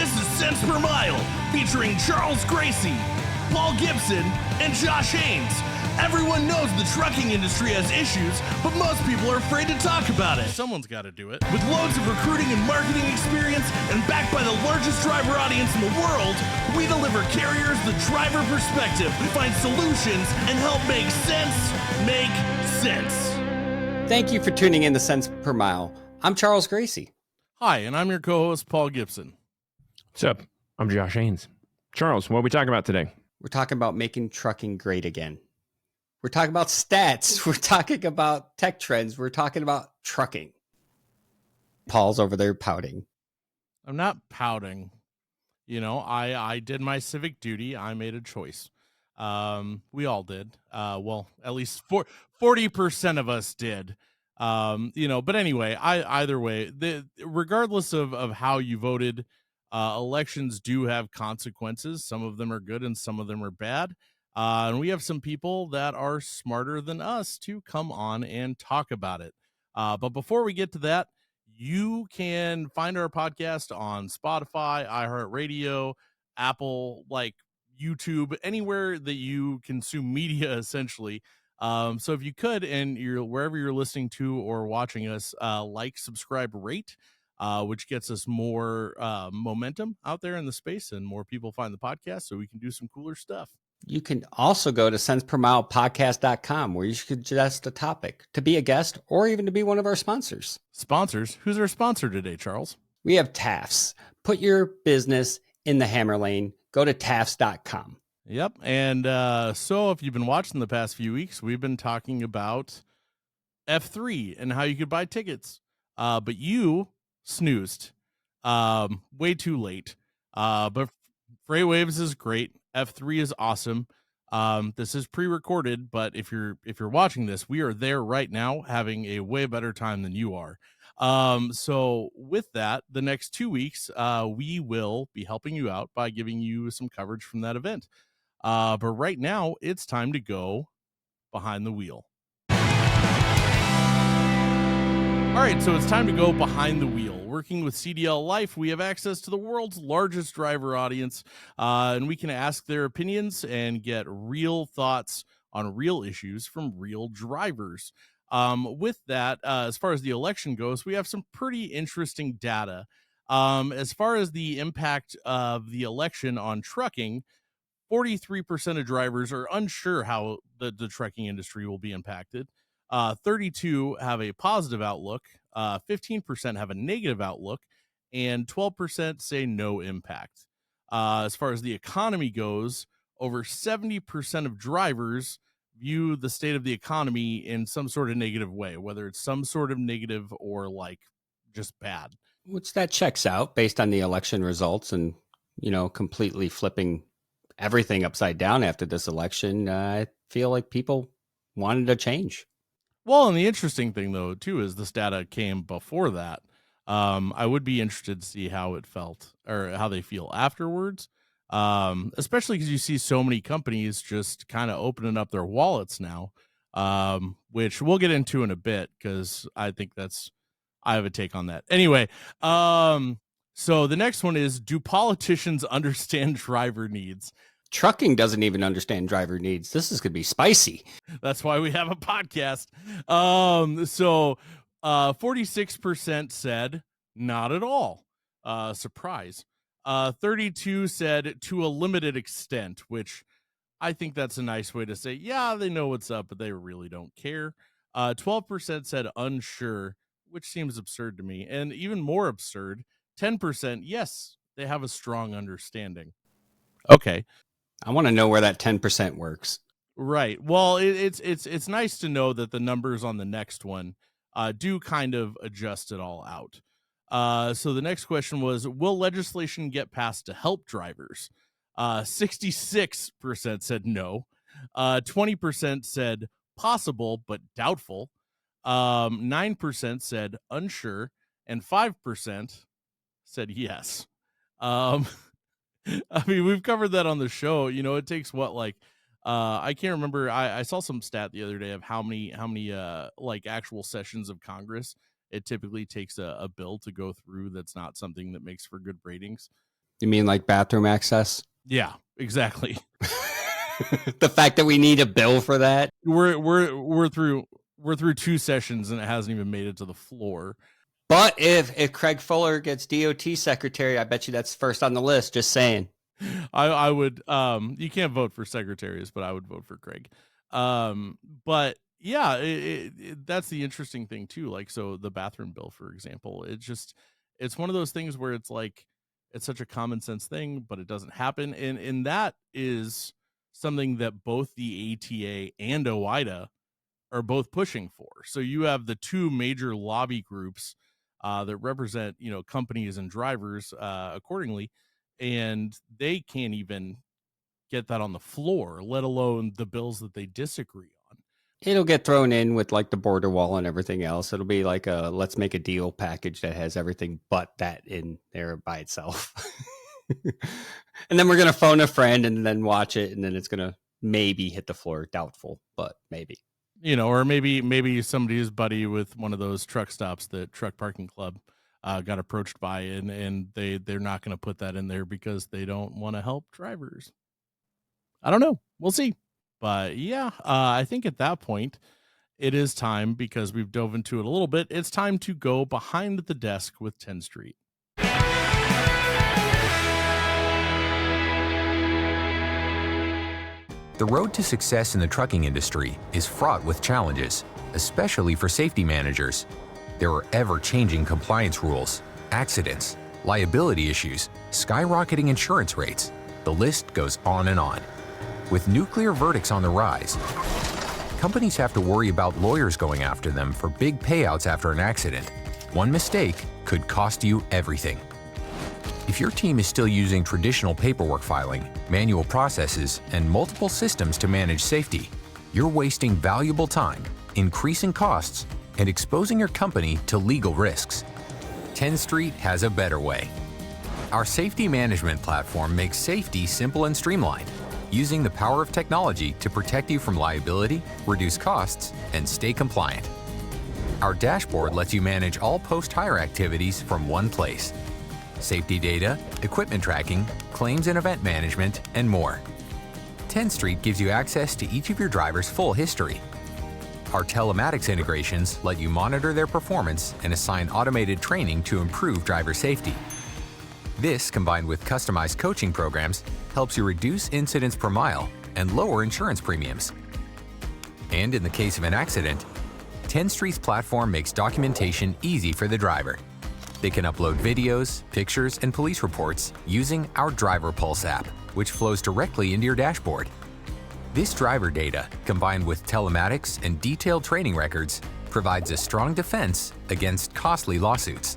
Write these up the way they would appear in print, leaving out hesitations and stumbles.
This is Cents Per Mile, featuring Charles Gracie, Paul Gibson, and Josh Haynes. Everyone knows the trucking industry has issues, but most people are afraid to talk about it. Someone's got to do it. With loads of recruiting and marketing experience and backed by the largest driver audience in the world, we deliver carriers the driver perspective, find solutions, and help make sense make sense. Thank you for tuning in to Cents Per Mile. I'm Charles Gracie. Hi, and I'm your co-host, Paul Gibson. What's up? I'm Josh Haynes. Charles, what are we talking about today? We're talking about making trucking great again. We're talking about stats. We're talking about tech trends. We're talking about trucking. Paul's over there pouting. I'm not pouting. You know, I did my civic duty. I made a choice. We all did. Well, at least 40% of us did. But anyway, either way, regardless of how you voted, elections do have consequences. Some of them are good and some of them are bad. And we have some people that are smarter than us to come on and talk about it. But before we get to that, you can find our podcast on Spotify, iHeartRadio, Apple, like YouTube, anywhere that you consume media, essentially. So if you could, and you're wherever you're listening to or watching us, like, subscribe, rate, which gets us more momentum out there in the space and more people find the podcast so we can do some cooler stuff. You can also go to centspermilepodcast.com where you should suggest a topic to be a guest or even to be one of our sponsors. Sponsors? Who's our sponsor today, Charles? We have TAFS. Put your business in the hammer lane. Go to TAFS.com. Yep. And so if you've been watching the past few weeks, we've been talking about F3 and how you could buy tickets. But you snoozed way too late. But Freightwaves is great. F3 is awesome. This is pre-recorded, but if you're watching this, we are there right now having a way better time than you are. So with that, the next 2 weeks, we will be helping you out by giving you some coverage from that event. But right now it's time to go behind the wheel. All right, so it's time to go behind the wheel. Working with CDL Life, we have access to the world's largest driver audience, and we can ask their opinions and get real thoughts on real issues from real drivers. With that, as far as the election goes, we have some pretty interesting data. As far as the impact of the election on trucking, 43% of drivers are unsure how the trucking industry will be impacted. 32 have a positive outlook, 15% have a negative outlook, and 12% say no impact. As far as the economy goes, over 70% of drivers view the state of the economy in some sort of negative way, whether it's some sort of negative or like just bad. Which that checks out based on the election results and, completely flipping everything upside down after this election. I feel like people wanted a change. Well, and the interesting thing, though, too, is this data came before that. I would be interested to see how it felt or how they feel afterwards, especially because you see so many companies just kind of opening up their wallets now, which we'll get into in a bit because I think I have a take on that. Anyway, so the next one is, do politicians understand driver needs? Trucking doesn't even understand driver needs. This is going to be spicy. That's why we have a podcast. So 46% said not at all. Surprise. 32 said to a limited extent, which I think that's a nice way to say, yeah, they know what's up, but they really don't care. 12% said unsure, which seems absurd to me. And even more absurd, 10%, yes, they have a strong understanding. Okay. I want to know where that 10% works. Right. Well, it's nice to know that the numbers on the next one do kind of adjust it all out. So the next question was, will legislation get passed to help drivers? 66% said no. 20% said possible but doubtful. 9% said unsure, and 5% said yes. I mean, we've covered that on the show. It takes what, like, I can't remember. I saw some stat the other day of how many like actual sessions of Congress it typically takes a bill to go through. That's not something that makes for good ratings. You mean like bathroom access? Yeah, exactly. The fact that we need a bill for that. We're through 2 sessions and it hasn't even made it to the floor. But if Craig Fuller gets DOT secretary, I bet you that's first on the list. Just saying. I would you can't vote for secretaries, but I would vote for Craig. But yeah, that's the interesting thing too. Like, so the bathroom bill, for example, it's one of those things where it's like it's such a common sense thing, but it doesn't happen, and that is something that both the ATA and OIDA are both pushing for. So you have the two major lobby groups that represent, companies and drivers accordingly, and they can't even get that on the floor, let alone the bills that they disagree on. It'll get thrown in with like the border wall and everything else. It'll be like a let's make a deal package that has everything but that in there by itself. And then we're going to phone a friend and then watch it. And then it's going to maybe hit the floor. Doubtful, but maybe. Or maybe somebody's buddy with one of those truck stops that Truck Parking Club got approached by, and they're not going to put that in there because they don't want to help drivers. I don't know. We'll see. But yeah, I think at that point, it is time, because we've dove into it a little bit, it's time to go behind the desk with Tenstreet. The road to success in the trucking industry is fraught with challenges, especially for safety managers. There are ever-changing compliance rules, accidents, liability issues, skyrocketing insurance rates. The list goes on and on. With nuclear verdicts on the rise, companies have to worry about lawyers going after them for big payouts after an accident. One mistake could cost you everything. If your team is still using traditional paperwork filing, manual processes, and multiple systems to manage safety, you're wasting valuable time, increasing costs, and exposing your company to legal risks. Tenstreet has a better way. Our safety management platform makes safety simple and streamlined, using the power of technology to protect you from liability, reduce costs, and stay compliant. Our dashboard lets you manage all post-hire activities from one place. Safety data, equipment tracking, claims and event management, and more. Tenstreet gives you access to each of your drivers' full history. Our telematics integrations let you monitor their performance and assign automated training to improve driver safety. This, combined with customized coaching programs, helps you reduce incidents per mile and lower insurance premiums. And in the case of an accident, Tenstreet's platform makes documentation easy for the driver. They can upload videos, pictures, and police reports using our Driver Pulse app, which flows directly into your dashboard. This driver data, combined with telematics and detailed training records, provides a strong defense against costly lawsuits.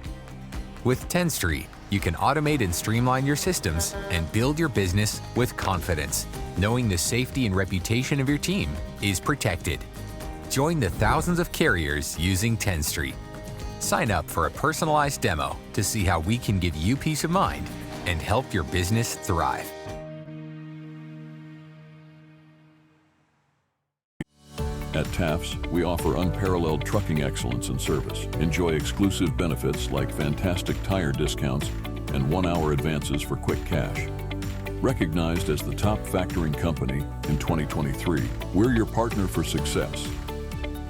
With Tenstreet, you can automate and streamline your systems and build your business with confidence, knowing the safety and reputation of your team is protected. Join the thousands of carriers using Tenstreet. Sign up for a personalized demo to see how we can give you peace of mind and help your business thrive. At TAFS, we offer unparalleled trucking excellence and service. Enjoy exclusive benefits like fantastic tire discounts and 1-hour advances for quick cash. Recognized as the top factoring company in 2023, we're your partner for success.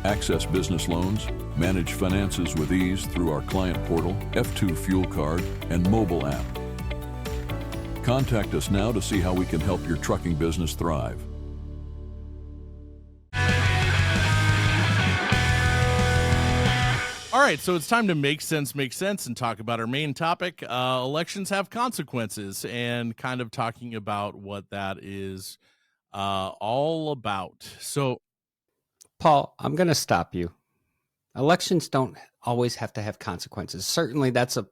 Access business loans, manage finances with ease through our client portal, F2 fuel card, and mobile app. Contact us now to see how we can help your trucking business thrive. All right, so it's time to make sense, and talk about our main topic. Elections have consequences, and kind of talking about what that is all about. So, Paul, I'm going to stop you. Elections don't always have to have consequences. Certainly that's a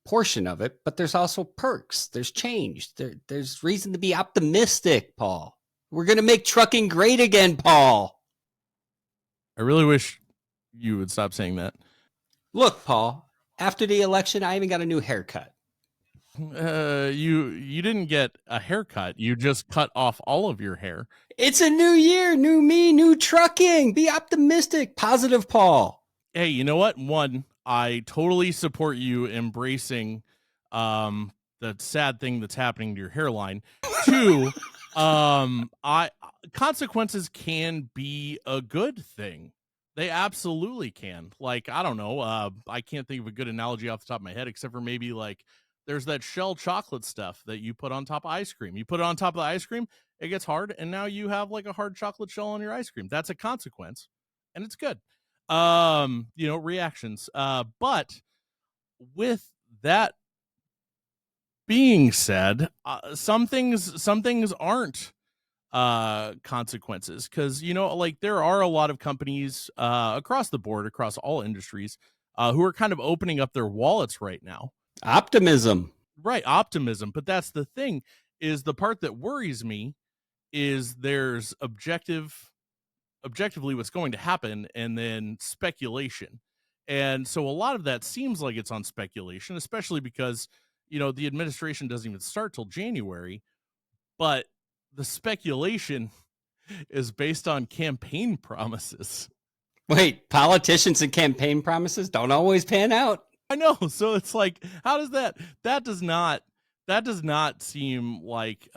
portion of it, but there's also perks. There's change. There's reason to be optimistic, Paul. We're going to make trucking great again, Paul. I really wish you would stop saying that. Look, Paul, after the election, I even got a new haircut. You didn't get a haircut. You just cut off all of your hair. It's a new year, new me, new trucking. Be optimistic, positive, Paul. Hey, you know what? One, I totally support you embracing the sad thing that's happening to your hairline. Two, I consequences can be a good thing. They absolutely can. Like, I don't know, I can't think of a good analogy off the top of my head, except for maybe like there's that shell chocolate stuff that you put on top of ice cream. You put it on top of the ice cream, it gets hard, and now you have like a hard chocolate shell on your ice cream. That's a consequence, and it's good. Reactions. But with that being said, some things aren't consequences, because like there are a lot of companies across the board, across all industries, who are kind of opening up their wallets right now. Optimism. Right, optimism. But that's the thing, is the part that worries me is there's objectively what's going to happen, and then speculation. And so a lot of that seems like it's on speculation, especially because the administration doesn't even start till January, but the speculation is based on campaign promises. Wait, politicians and campaign promises don't always pan out. I know. So it's like, how does that does not seem like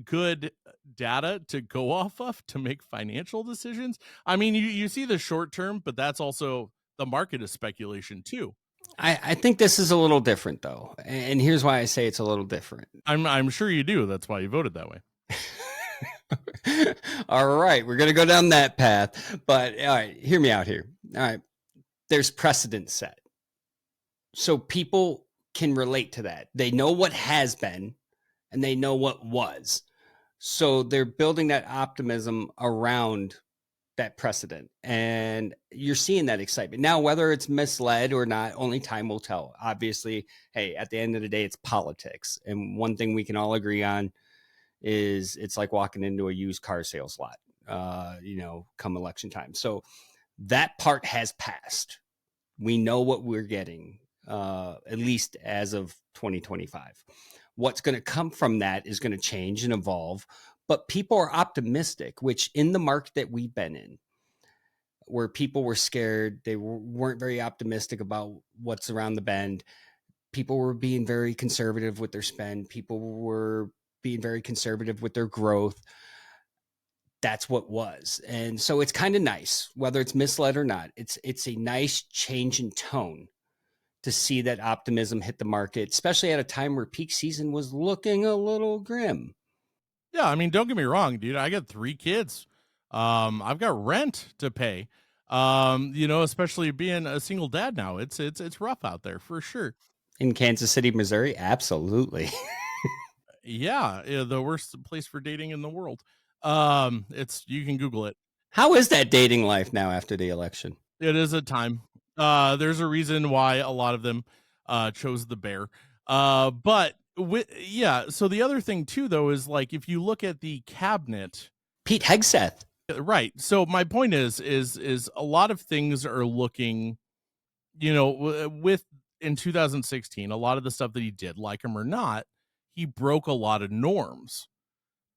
good data to go off of to make financial decisions. I mean, you see the short term, but that's also the market is speculation too. I think this is a little different though. And here's why I say it's a little different. I'm sure you do. That's why you voted that way. All right, we're going to go down that path. But all right, hear me out here. All right, there's precedent set. So people can relate to that. They know what has been and they know what was. So they're building that optimism around that precedent. And you're seeing that excitement. Now, whether it's misled or not, only time will tell. Obviously, hey, at the end of the day, it's politics. And one thing we can all agree on is it's like walking into a used car sales lot, come election time. So that part has passed. We know what we're getting, at least as of 2025. What's going to come from that is going to change and evolve. But people are optimistic, which in the market that we've been in, where people were scared, they weren't very optimistic about what's around the bend. People were being very conservative with their spend. People were being very conservative with their growth. That's what was. And so it's kind of nice, whether it's misled or not. It's a nice change in tone to see that optimism hit the market, especially at a time where peak season was looking a little grim. Yeah, I mean, don't get me wrong, dude. I got 3 kids. I've got rent to pay. Especially being a single dad now. It's rough out there for sure. In Kansas City, Missouri, absolutely. Yeah, the worst place for dating in the world. You can Google it. How is that dating life now after the election? It is a time. There's a reason why a lot of them chose the bear. So the other thing too, though, is like if you look at the cabinet, Pete Hegseth. Right. So my point is a lot of things are looking, with in 2016, a lot of the stuff that he did, like him or not, he broke a lot of norms.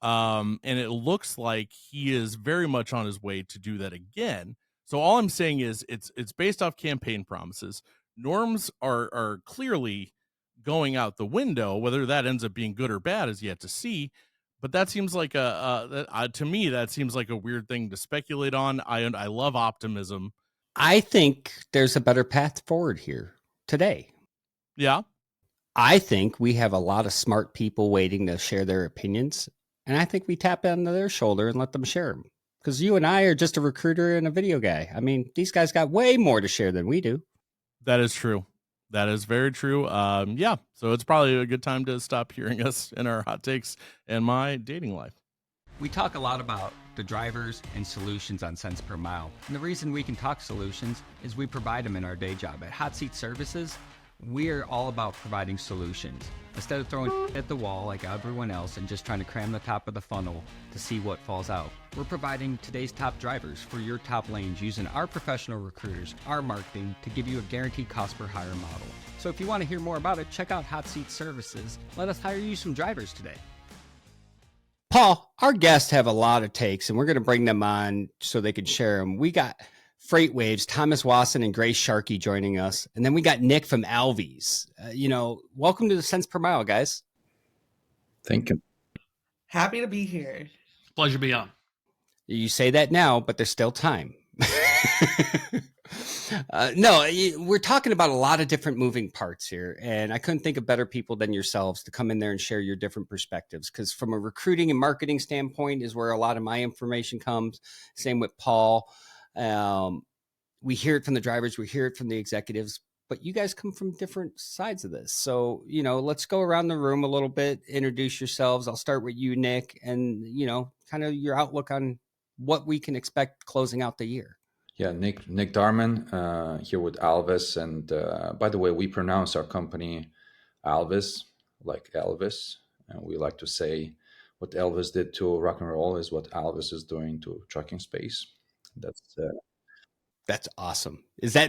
And it looks like he is very much on his way to do that again. So all I'm saying is it's based off campaign promises. Norms are clearly going out the window. Whether that ends up being good or bad is yet to see. But that seems like to me, that seems like a weird thing to speculate on. I love optimism. I think there's a better path forward here today. Yeah. I think we have a lot of smart people waiting to share their opinions. And I think we tap onto their shoulder and let them share them. Because you and I are just a recruiter and a video guy. I mean, these guys got way more to share than we do. That is true. That is very true. So it's probably a good time to stop hearing us in our hot takes and my dating life. We talk a lot about the drivers and solutions on cents per mile. And the reason we can talk solutions is we provide them in our day job. At Hot Seat Services, we're all about providing solutions. Instead of throwing at the wall like everyone else and just trying to cram the top of the funnel to see what falls out, we're providing today's top drivers for your top lanes using our professional recruiters, our marketing to give you a guaranteed cost per hire model. So if you want to hear more about it, check out Hot Seat Services. Let us hire you some drivers today. Paul, our guests have a lot of takes and we're going to bring them on so they can share them. We got Freightwaves, Thomas Wasson and Grace Sharkey joining us. And then we got Nick from Alvys. Welcome to the Cents Per Mile, guys. Thank you. Happy to be here. Pleasure to be on. You say that now, but there's still time. No, we're talking about a lot of different moving parts here, and I couldn't think of better people than yourselves to come in there and share your different perspectives, because from a recruiting and marketing standpoint is where a lot of my information comes. Same with Paul. We hear it from the drivers, we hear it from the executives, but you guys come from different sides of this. So, let's go around the room a little bit, introduce yourselves. I'll start with you, Nick, and, kind of your outlook on what we can expect closing out the year. Yeah, Nick Darman here with Alvys. And by the way, we pronounce our company Alvys, like Elvis. And we like to say what Elvis did to rock and roll is what Alvys is doing to trucking space. That's awesome.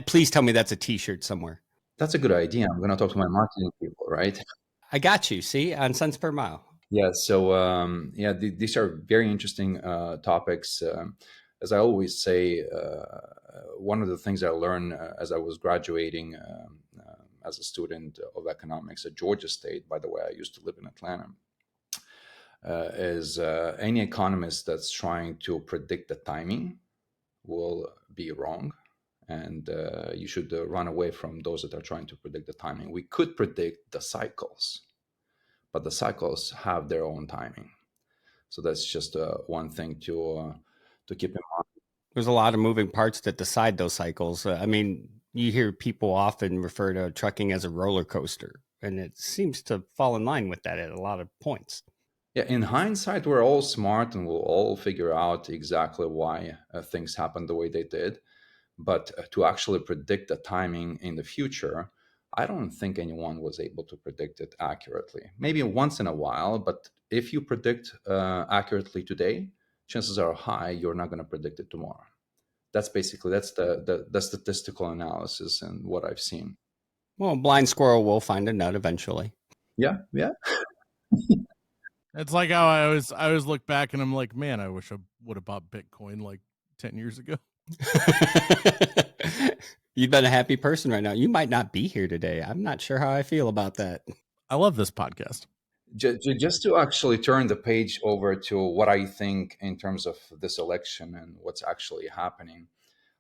Please tell me that's a t-shirt somewhere. That's a good idea. I'm going to talk to my marketing people, right? I got you. See, on Cents Per Mile. Yeah. So, these are very interesting topics. As I always say, one of the things I learned as I was graduating as a student of economics at Georgia State, by the way, I used to live in Atlanta, is any economist that's trying to predict the timing will be wrong. And you should run away from those that are trying to predict the timing. We could predict the cycles, but the cycles have their own timing. So that's just one thing to keep in mind. There's a lot of moving parts that decide those cycles. You hear people often refer to trucking as a roller coaster, and it seems to fall in line with that at a lot of points. Yeah, in hindsight, we're all smart and we'll all figure out exactly why things happened the way they did. But to actually predict the timing in the future, I don't think anyone was able to predict it accurately. Maybe once in a while, but if you predict accurately today, chances are high you're not going to predict it tomorrow. That's the statistical analysis and what I've seen. Well, blind squirrel will find a nut eventually. Yeah. It's like how I always look back and I'm like, man, I wish I would have bought Bitcoin like 10 years ago. You've been a happy person right now. You might not be here today. I'm not sure how I feel about that. I love this podcast. Just to actually turn the page over to what I think in terms of this election and what's actually happening.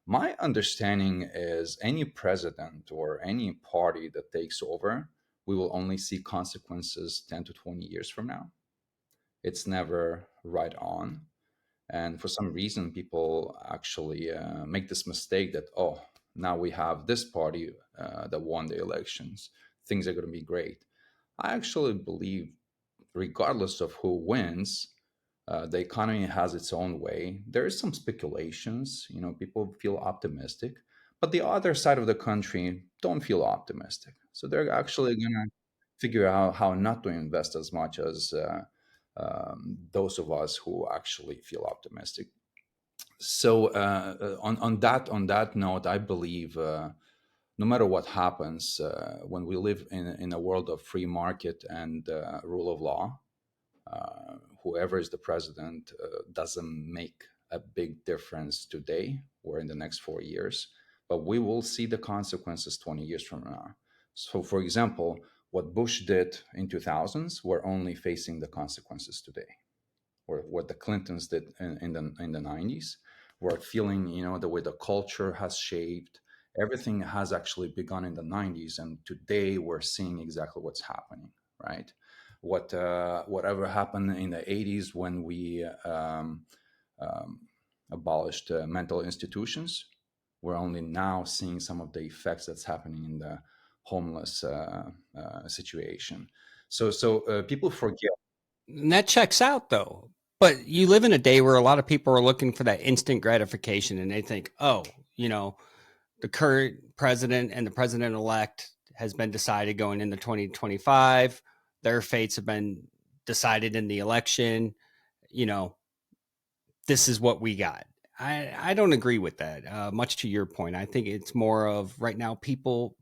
My understanding is any president or any party that takes over, we will only see consequences 10 to 20 years from now. It's never right on. And for some reason, people actually make this mistake that, now we have this party that won the elections. Things are going to be great. I actually believe regardless of who wins, the economy has its own way. There is some speculations, people feel optimistic, but the other side of the country don't feel optimistic. So they're actually going to figure out how not to invest as much as those of us who actually feel optimistic. So on that note, I believe no matter what happens, when we live in a world of free market and rule of law, whoever is the president doesn't make a big difference today or in the next 4 years, but we will see the consequences 20 years from now. So, for example, what Bush did in 2000s, we're only facing the consequences today. Or what the Clintons did in the 90s, we're feeling, the way the culture has shaped. Everything has actually begun in the 90s, and today we're seeing exactly what's happening, right? Whatever happened in the 80s when we abolished mental institutions, we're only now seeing some of the effects that's happening in the homeless situation. So people forget. And that checks out, though. But you live in a day where a lot of people are looking for that instant gratification, and they think, the current president and the president-elect has been decided going into 2025. Their fates have been decided in the election. This is what we got. I don't agree with that, much to your point. I think it's more of right now people,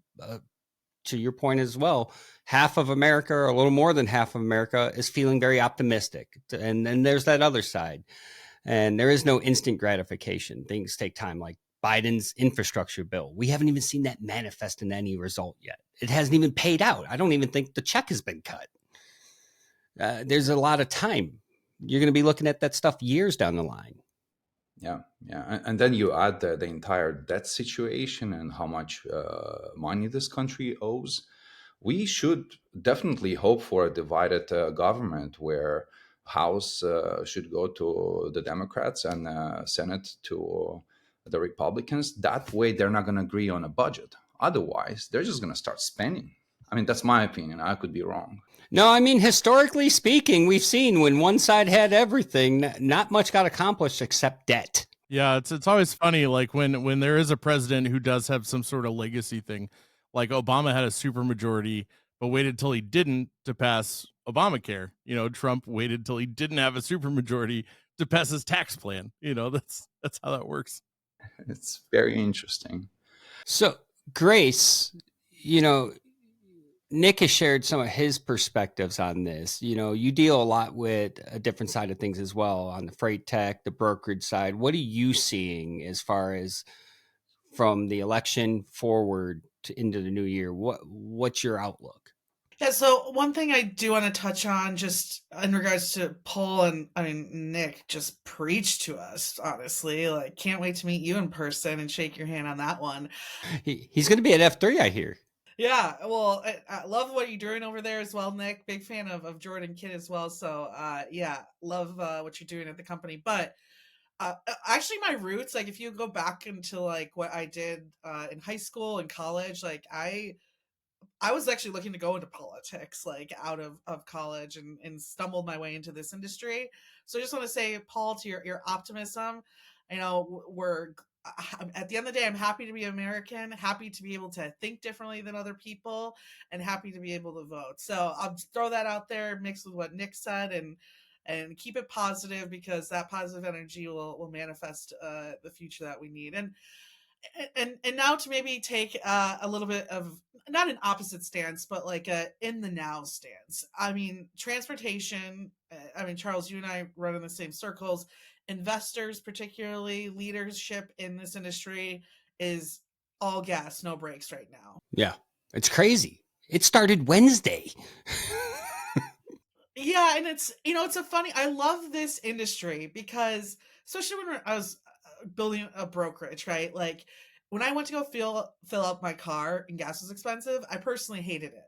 to your point as well, half of America, or a little more than half of America, is feeling very optimistic. And then there's that other side. And there is no instant gratification. Things take time, like Biden's infrastructure bill. We haven't even seen that manifest in any result yet. It hasn't even paid out. I don't even think the check has been cut. There's a lot of time. You're going to be looking at that stuff years down the line. Yeah. And then you add the entire debt situation and how much money this country owes. We should definitely hope for a divided government where House should go to the Democrats and Senate to the Republicans. That way, they're not going to agree on a budget. Otherwise, they're just going to start spending. I mean, that's my opinion. I could be wrong. No, I mean, historically speaking, we've seen when one side had everything, not much got accomplished except debt. Yeah, it's always funny, like when there is a president who does have some sort of legacy thing, like Obama had a supermajority, but waited till he didn't to pass Obamacare. You know, Trump waited till he didn't have a supermajority to pass his tax plan. You know, that's how that works. It's very interesting. So, Grace, you know, Nick has shared some of his perspectives on this. You know, you deal a lot with a different side of things as well on the freight tech, the brokerage side. What are you seeing as far as from the election forward into the new year? What's your outlook? Yeah, so one thing I do want to touch on just in regards to Paul and Nick just preached to us, honestly. Like, can't wait to meet you in person and shake your hand on that one. He's going to be at F3, I hear. Yeah, well, I love what you're doing over there as well, Nick. Big fan of Jordan Kidd as well. So, yeah, love what you're doing at the company. But actually, my roots, like if you go back into like what I did in high school and college, like I was actually looking to go into politics, like out of college, and stumbled my way into this industry. So I just want to say, Paul, to your optimism, you know, at the end of the day, I'm happy to be American, happy to be able to think differently than other people, and happy to be able to vote. So I'll throw that out there mixed with what Nick said, and keep it positive, because that positive energy will manifest the future that we need. And now to maybe take a little bit of not an opposite stance, but like a in the now stance. I mean, transportation. I mean, Charles, you and I run in the same circles. Investors, particularly leadership in this industry, is all gas, no brakes right now. Yeah, it's crazy. It started Wednesday. Yeah, and it's, you know, it's a funny, I love this industry because, especially when I was building a brokerage, right? Like when I went to go fill up my car and gas was expensive, I personally hated it.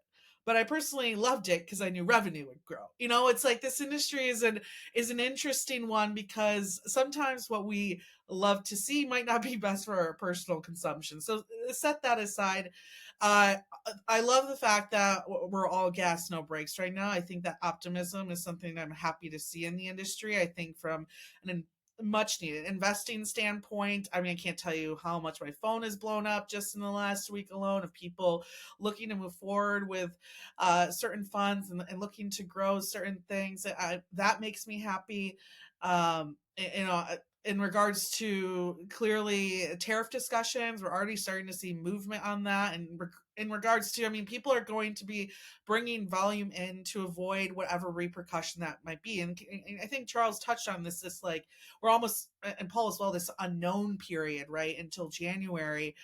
But I personally loved it because I knew revenue would grow. You know, it's like this industry is an interesting one, because sometimes what we love to see might not be best for our personal consumption. So set that aside. I love the fact that we're all gas, no brakes right now. I think that optimism is something I'm happy to see in the industry. I think from an much needed investing standpoint, I mean, I can't tell you how much my phone has blown up just in the last week alone of people looking to move forward with certain funds and looking to grow certain things. That makes me happy. You know, in regards to clearly tariff discussions, we're already starting to see movement on that. And in regards to, I mean, people are going to be bringing volume in to avoid whatever repercussion that might be. And I think Charles touched on this like we're almost, and Paul as well, this unknown period, right, until January.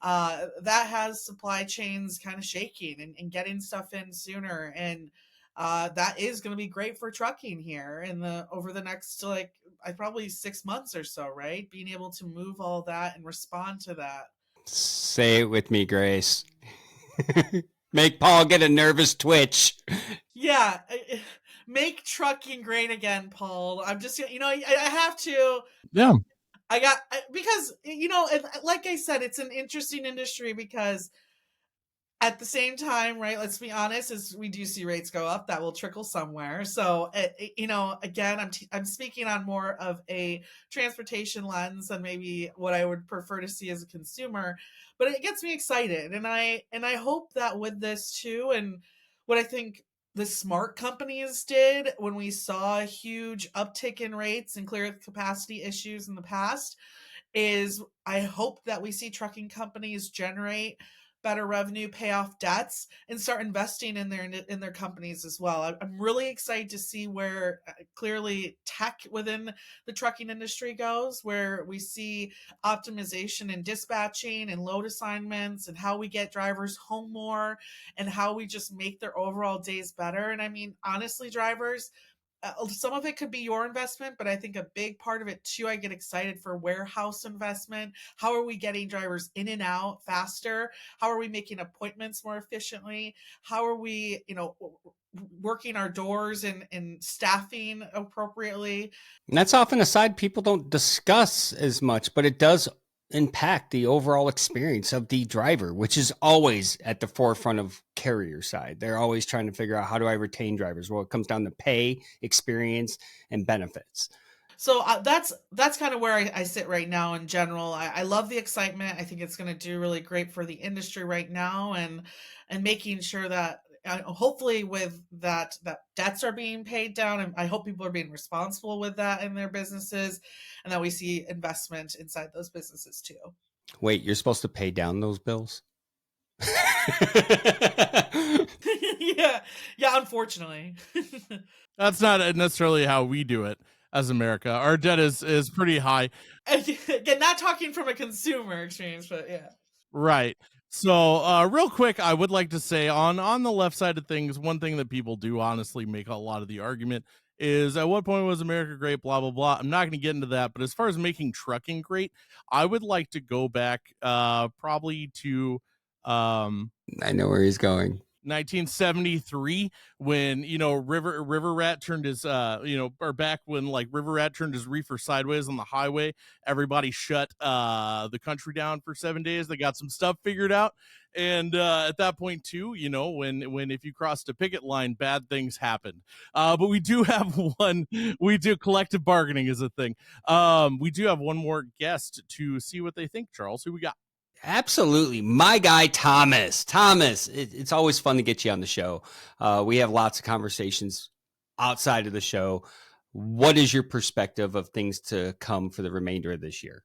That has supply chains kind of shaking and getting stuff in sooner. And that is going to be great for trucking here over the next like probably 6 months or so, right? Being able to move all that and respond to that. Say it with me, Grace. Make Paul get a nervous twitch. Yeah. Make trucking great again, Paul. I'm just, you know, I have to. Yeah. Because, you know, like I said, it's an interesting industry because at the same time, right, let's be honest, as we do see rates go up, that will trickle somewhere. So, you know, again, I'm speaking on more of a transportation lens than maybe what I would prefer to see as a consumer, but it gets me excited. And I hope that with this too, and what I think the smart companies did when we saw a huge uptick in rates and clear capacity issues in the past, is I hope that we see trucking companies generate better revenue, pay off debts, and start investing in their companies as well. I'm really excited to see where clearly tech within the trucking industry goes, where we see optimization and dispatching and load assignments and how we get drivers home more and how we just make their overall days better. And I mean, honestly, drivers, some of it could be your investment, but I think a big part of it too, I get excited for warehouse investment. How are we getting drivers in and out faster? How are we making appointments more efficiently? How are we, working our doors and staffing appropriately? And that's often a side people don't discuss as much, but it does impact the overall experience of the driver, which is always at the forefront of carrier side. They're always trying to figure out, how do I retain drivers? Well, it comes down to pay, experience, and benefits. So that's kind of where I sit right now in general. I love the excitement. I think it's going to do really great for the industry right now, and making sure that hopefully with that debts are being paid down, and I hope people are being responsible with that in their businesses, and that we see investment inside those businesses too. Wait, you're supposed to pay down those bills? yeah, unfortunately. That's not necessarily how we do it as America. Our debt is pretty high. Again, not talking from a consumer experience, but yeah. Right. So real quick, I would like to say on the left side of things, one thing that people do honestly make a lot of the argument is, at what point was America great, blah, blah, blah. I'm not going to get into that. But as far as making trucking great, I would like to go back probably to I know where he's going. 1973, when River Rat turned his or back when like River Rat turned his reefer sideways on the highway. Everybody shut the country down for 7 days. They got some stuff figured out, and at that point too, when if you crossed a picket line, bad things happened. But we do have collective bargaining is a thing. We do have one more guest to see what they think. Charles, who we got? Absolutely. My guy, Thomas. It's always fun to get you on the show. We have lots of conversations outside of the show. What is your perspective of things to come for the remainder of this year?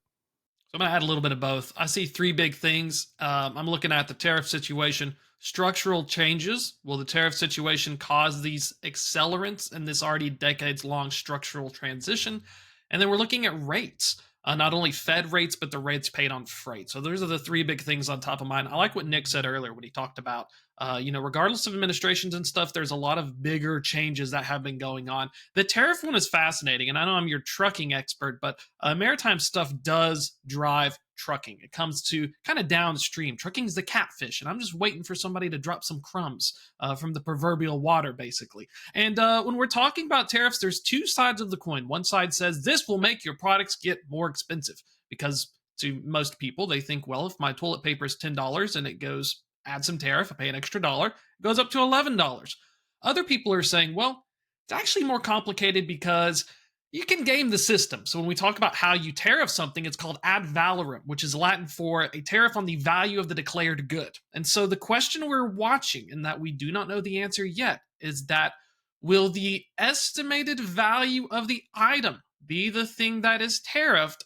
So I'm going to add a little bit of both. I see three big things. I'm looking at the tariff situation, structural changes. Will the tariff situation cause these accelerants in this already decades-long structural transition? And then we're looking at rates. Not only Fed rates, but the rates paid on freight. So those are the three big things on top of mind. I like what Nick said earlier when he talked about, regardless of administrations and stuff, there's a lot of bigger changes that have been going on. The tariff one is fascinating, and I know I'm your trucking expert, but maritime stuff does drive trucking. It comes to kind of downstream. Trucking is the catfish, and I'm just waiting for somebody to drop some crumbs from the proverbial water, basically. And when we're talking about tariffs, there's two sides of the coin. One side says this will make your products get more expensive, because to most people, they think, well, if my toilet paper is $10 and it goes, add some tariff, I pay an extra $1, it goes up to $11. Other people are saying, well, it's actually more complicated because you can game the system. So when we talk about how you tariff something, it's called ad valorem, which is Latin for a tariff on the value of the declared good. And so the question we're watching, and that we do not know the answer yet, is that will the estimated value of the item be the thing that is tariffed?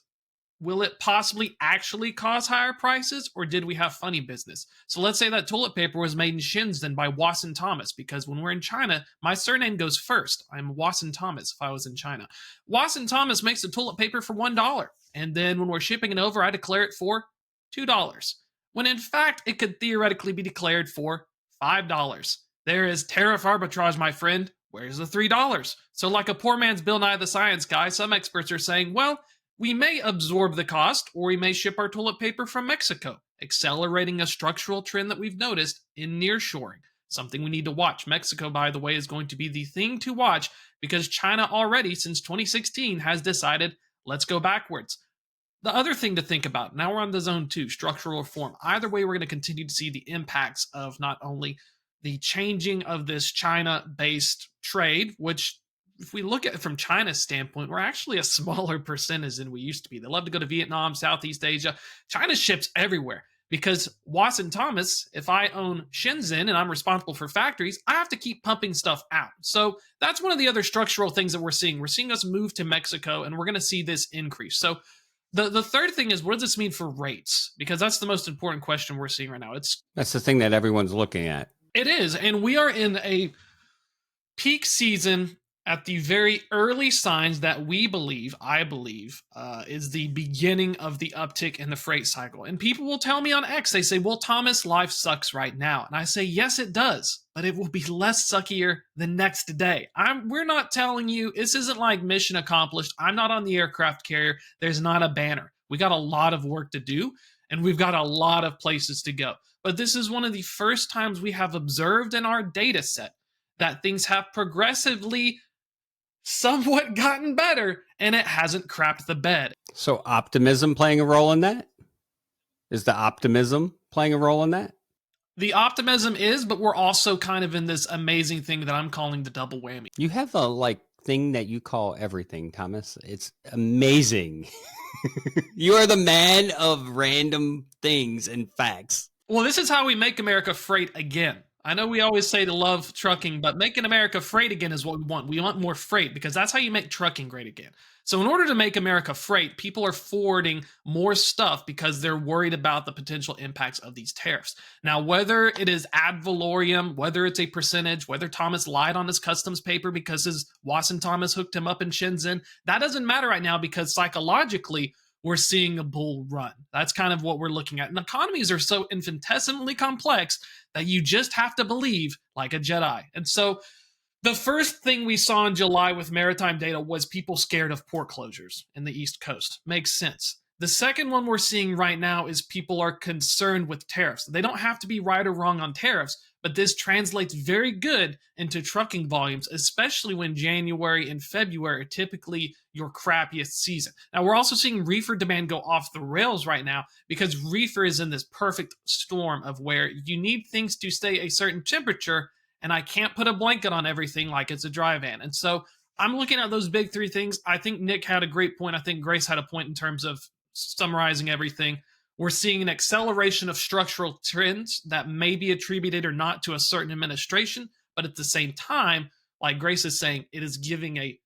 Will it possibly actually cause higher prices, or did we have funny business? So let's say that toilet paper was made in Shenzhen by Wasson Thomas, because when we're in China, my surname goes first. I'm Wasson Thomas if I was in China. Wasson Thomas makes the toilet paper for $1, and then when we're shipping it over, I declare it for $2, when in fact it could theoretically be declared for $5. There is tariff arbitrage, my friend. Where's the $3? So like a poor man's Bill Nye the Science Guy, some experts are saying, well, we may absorb the cost, or we may ship our toilet paper from Mexico, accelerating a structural trend that we've noticed in nearshoring. Something we need to watch. Mexico, by the way, is going to be the thing to watch, because China already, since 2016, has decided, let's go backwards. The other thing to think about, now we're on the zone 2, structural reform. Either way, we're going to continue to see the impacts of not only the changing of this China-based trade, which, if we look at it from China's standpoint, we're actually a smaller percentage than we used to be. They love to go to Vietnam, Southeast Asia. China ships everywhere, because Wasson Thomas, if I own Shenzhen and I'm responsible for factories, I have to keep pumping stuff out. So that's one of the other structural things that we're seeing. We're seeing us move to Mexico, and we're going to see this increase. So The third thing is, what does this mean for rates? Because that's the most important question we're seeing right now. That's the thing that everyone's looking at. It is, and we are in a peak season at the very early signs that I believe, is the beginning of the uptick in the freight cycle. And people will tell me on X, they say, well, Thomas, life sucks right now. And I say, yes, it does, but it will be less suckier the next day. We're not telling you, this isn't like mission accomplished. I'm not on the aircraft carrier. There's not a banner. We got a lot of work to do, and we've got a lot of places to go. But this is one of the first times we have observed in our data set that things have progressively somewhat gotten better, and it hasn't crapped the bed. So optimism playing a role in that? Is the optimism playing a role in that? The optimism is, but we're also kind of in this amazing thing that I'm calling the double whammy. You have a thing that you call everything, Thomas. It's amazing. You are the man of random things and facts. Well, this is how we make America freight again. I know we always say to love trucking, but making America freight again is what we want. We want more freight because that's how you make trucking great again. So in order to make America freight, people are forwarding more stuff because they're worried about the potential impacts of these tariffs. Now, whether it is ad valorem, whether it's a percentage, whether Thomas lied on his customs paper because his Wasson Thomas hooked him up in Shenzhen, that doesn't matter right now because psychologically, we're seeing a bull run. That's kind of what we're looking at. And economies are so infinitesimally complex that you just have to believe like a Jedi. And so the first thing we saw in July with maritime data was people scared of port closures in the East Coast. Makes sense. The second one we're seeing right now is people are concerned with tariffs. They don't have to be right or wrong on tariffs, but this translates very good into trucking volumes, especially when January and February are typically your crappiest season. Now, we're also seeing reefer demand go off the rails right now because reefer is in this perfect storm of where you need things to stay a certain temperature, and I can't put a blanket on everything like it's a dry van. And so I'm looking at those big three things. I think Nick had a great point. I think Grace had a point in terms of summarizing everything. We're seeing an acceleration of structural trends that may be attributed or not to a certain administration, but at the same time, like Grace is saying, it is giving a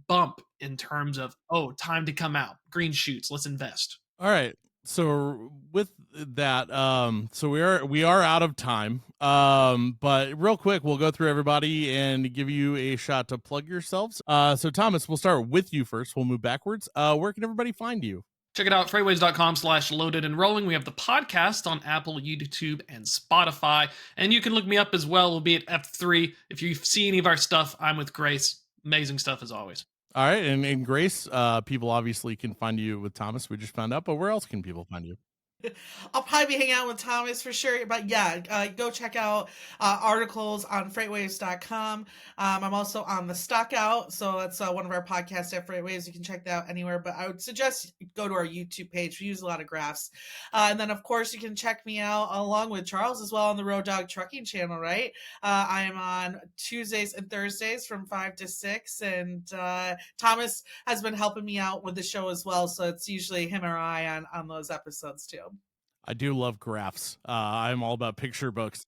bump in terms of, time to come out, green shoots, let's invest. All right. So with that, so we are out of time. But real quick, we'll go through everybody and give you a shot to plug yourselves. So Thomas, we'll start with you first. We'll move backwards. Where can everybody find you? Check it out, freightwaves.com/loaded and rolling. We have the podcast on Apple, YouTube, and Spotify. And you can look me up as well. We'll be at F3. If you see any of our stuff, I'm with Grace. Amazing stuff as always. All right. And Grace, people obviously can find you with Thomas. We just found out, but where else can people find you? I'll probably be hanging out with Thomas for sure, but yeah, go check out articles on freightwaves.com. I'm also on the Stockout, so that's one of our podcasts at Freightwaves. You can check that out anywhere, but I would suggest you go to our YouTube page. We use a lot of graphs. And then, of course, you can check me out along with Charles as well on the Road Dog Trucking channel, right? I am on Tuesdays and Thursdays from 5 to 6, and Thomas has been helping me out with the show as well, so it's usually him or I on those episodes too. I do love graphs. I'm all about picture books.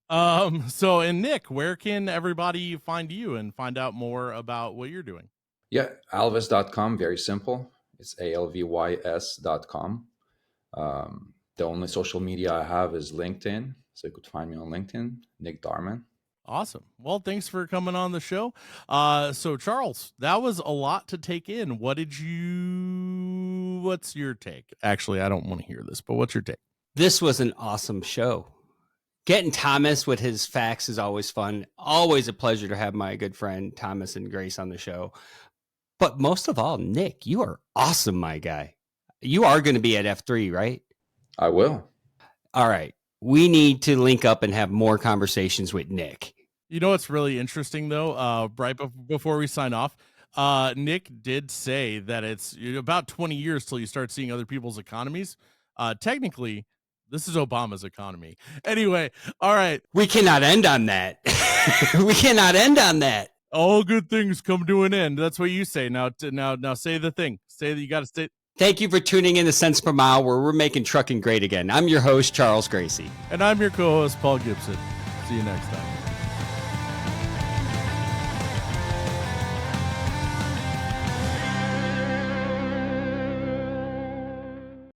And Nick, where can everybody find you and find out more about what you're doing? Yeah, alvys.com, very simple. It's alvys.com. The only social media I have is LinkedIn, so you could find me on LinkedIn, Nick Darman. Awesome. Well, thanks for coming on the show. So Charles, that was a lot to take in. What's your take? Actually, I don't want to hear this, but what's your take? This was an awesome show. Getting Thomas with his facts is always fun. Always a pleasure to have my good friend Thomas and Grace on the show. But most of all, Nick, you are awesome, my guy. You are going to be at F3, right? I will. All right. We need to link up and have more conversations with Nick. You know what's really interesting, though? Before we sign off, Nick did say that it's about 20 years till you start seeing other people's economies. Technically, this is Obama's economy. Anyway, all right. We cannot end on that. We cannot end on that. All good things come to an end. That's what you say. Now say the thing. Say that you got to stay. Thank you for tuning in to Cents Per Mile, where we're making trucking great again. I'm your host, Charles Gracie. And I'm your co-host, Paul Gibson. See you next time.